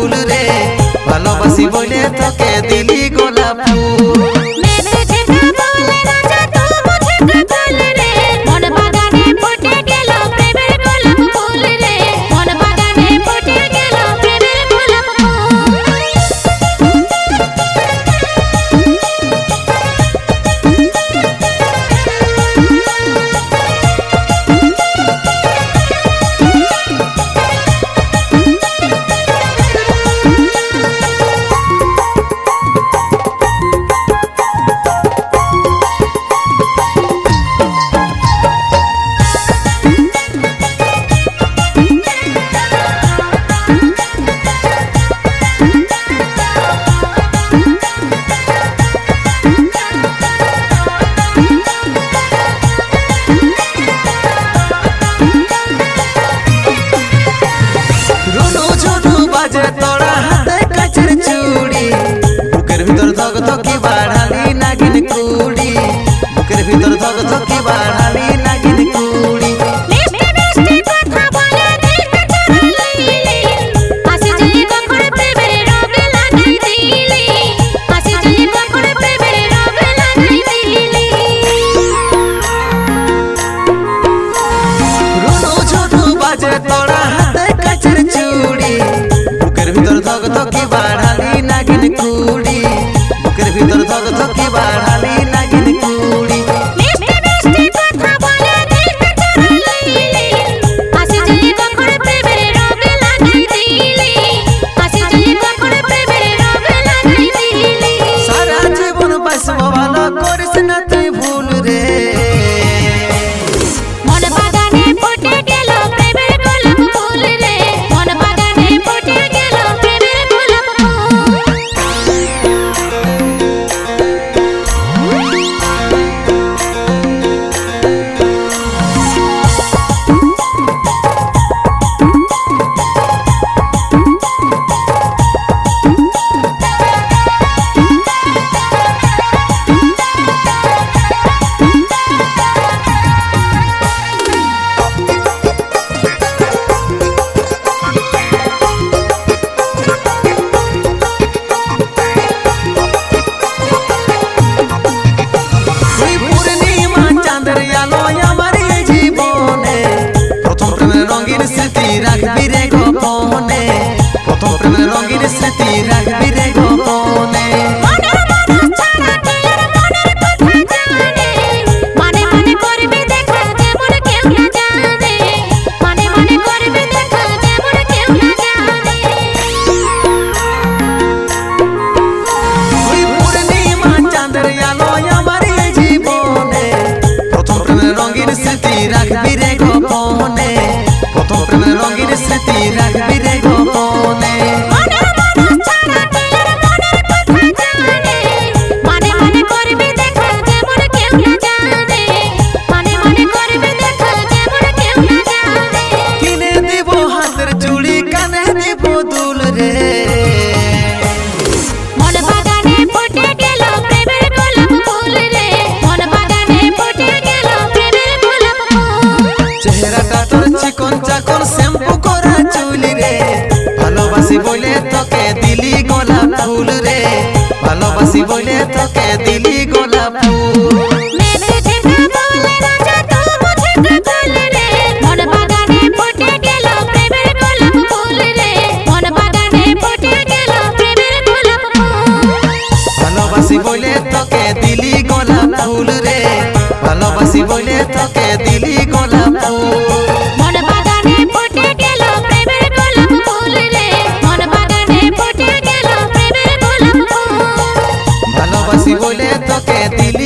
ফুল রে ভালোবাসি বলে তোকে দিলি গোলাপ ফুল ধকি বাড়ালি নাগিন কুড়ি বুকের ভিতর ধকি বাড়ালি নাগিন কুড়ি মিষ্টি মিষ্টি কথা বলে দিল চুরাইলি আসি জলে কখন প্রেমের রোগ লাগাই দিলি আসি জলে কখন প্রেমের রোগ লাগাই দিলি রুনু ঝুনু বাজে তোরা হাতে কাচের চুড়ি বুকের ভিতর ধকি বাড়ালি নাগিন কুড়ি বুকের ভিতর ধকি বাড়ালি নাগিন কুড়ি মিষ্টি মিষ্টি কথা বলে দিল চুরাইলি আসি জলে কখন প্রেমের রোগ লাগাই দিলি আসি জলে কখন প্রেমের রোগ লাগাই দিলি সারা জীবন বাসবো ভালো করিস না তুই ভুল রে মন বাগানে ফুটে গেল প্রেমের গোলাপ ফুল রে মন বাগানে ফুটে গেল প্রেমের গোলাপ ফুল তুই পূর্ণিমা চাঁদের আলো আমার এই জীবনে প্রথম প্রেমের রঙিন স্মৃতি রাখবি রে গোপনে প্রথম প্রেমের রঙিন স্মৃতি রাখবি রে গোপনে মনের মানুষ ছাড়া কি আর মনের কথা জানে মানে মানে করবি দেখা যেমন কেউ না জানে মানে মানে করবি দেখা যেমন কেউ না জানে তুই পূর্ণিমা চাঁদের আলো আমার এই জীবনে প্রথম প্রেমের রঙিন স্মৃতি রাখবি রে গোপনে প্রথম প্রেমের রঙিন স্মৃতি রাখবি রে গোপনে মনের মানুষ ছাড়া কি আর মনের কথা জানে মানে মানে করবি দেখা যেমন কেউ না জানে মানে মানে করবি দেখা যেমন কেউ না জানে কিনে দিব হাতের চুড়ি কানে দিব দুল রে মন বাগানে ফুটে গেল প্রেমের গোলাপ ফুল রে মন বাগানে ফুটে গেল প্রেমের গোলাপ ফুল চেহারাটা তোর চিকন চাকন শ্যাম্পু করা চুলি রে ভালোবাসি বলে তোকে দিলি গোলাপ ফুল রে ভালোবাসি বলে তোকে দিলি গোলাপ ফুল মেরে ঠেকা বলে রাজা তু মুঝে কাকল রে মন বাগানে ফুটে গেল প্রেমের গোলাপ ফুল রে মন বাগানে ফুটে গেল প্রেমের গোলাপ ফুল ভালোবাসি বলে তোকে দিলি গোলাপ ফুল রে ভালোবাসি বলে তোকে দিলি গোলাপ ফুল মন বাগানে ফুটে গেল প্রেমের গোলাপ ফুল রে মন বাগানে ফুটে গেল প্রেমের গোলাপ ফুল ভালোবাসি বলে তোকে দিলি